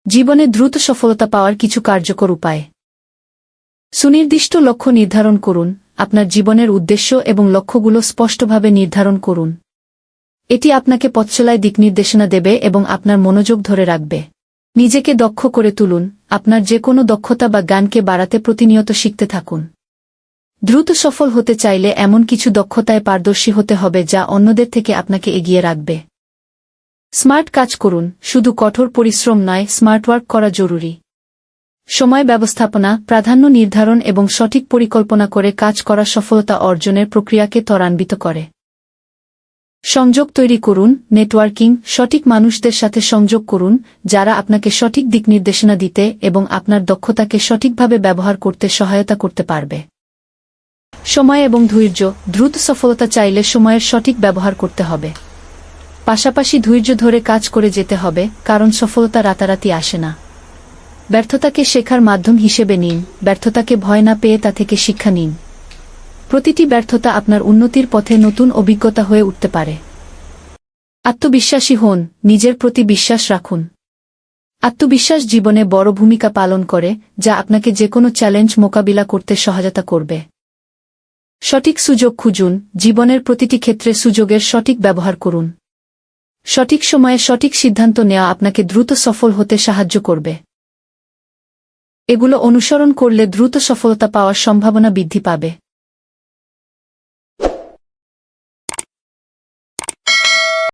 জীবনে দ্রুত সফলতা পাওয়ার কিছু কার্যকর উপায়। সুনির্দিষ্ট লক্ষ্য নির্ধারণ করুন। আপনার জীবনের উদ্দেশ্য এবং লক্ষ্যগুলো স্পষ্টভাবে নির্ধারণ করুন। এটি আপনাকে পথচলায় দিকনির্দেশনা দেবে এবং আপনার মনোযোগ ধরে রাখবে। নিজেকে দক্ষ করে তুলুন। আপনার যে কোনো দক্ষতা বা জ্ঞানকে বাড়াতে প্রতিনিয়ত শিখতে থাকুন। দ্রুত সফল হতে চাইলে এমন কিছু দক্ষতায় পারদর্শী হতে হবে যা অন্যদের থেকে আপনাকে এগিয়ে রাখবে। স্মার্ট কাজ করুন। শুধু কঠোর পরিশ্রম নয়, স্মার্ট ওয়ার্ক করা জরুরি। সময় ব্যবস্থাপনা, প্রাধান্য নির্ধারণ এবং সঠিক পরিকল্পনা করে কাজ করা সফলতা অর্জনের প্রক্রিয়াকে ত্বরান্বিত করে। সংযোগ তৈরি করুন। নেটওয়ার্কিং, সঠিক মানুষদের সাথে সংযোগ করুন যারা আপনাকে সঠিক দিকনির্দেশনা দিতে এবং আপনার দক্ষতাকে সঠিকভাবে ব্যবহার করতে সহায়তা করতে পারবে। সময় এবং ধৈর্য। দ্রুত সফলতা চাইলে সময়ের সঠিক ব্যবহার করতে হবে। পাশাপাশি ধৈর্য ধরে কাজ করে যেতে হবে, কারণ সফলতা রাতারাতি আসে না। ব্যর্থতাকে শেখার মাধ্যম হিসেবে নিন। ব্যর্থতাকে ভয় না পেয়ে তা থেকে শিক্ষা নিন। প্রতিটি ব্যর্থতা আপনার উন্নতির পথে নতুন অভিজ্ঞতা হয়ে উঠতে পারে। আত্মবিশ্বাসী হন। নিজের প্রতি বিশ্বাস রাখুন। আত্মবিশ্বাস জীবনে বড় ভূমিকা পালন করে, যা আপনাকে যেকোনো চ্যালেঞ্জ মোকাবিলা করতে সহায়তা করবে। সঠিক সুযোগ খুঁজুন। জীবনের প্রতিটি ক্ষেত্রে সুযোগের সঠিক ব্যবহার করুন। সঠিক সময়ে সঠিক সিদ্ধান্ত নেওয়া আপনাকে দ্রুত সফল হতে সাহায্য করবে। এগুলো অনুসরণ করলে দ্রুত সফলতা পাওয়ার সম্ভাবনা বৃদ্ধি পাবে।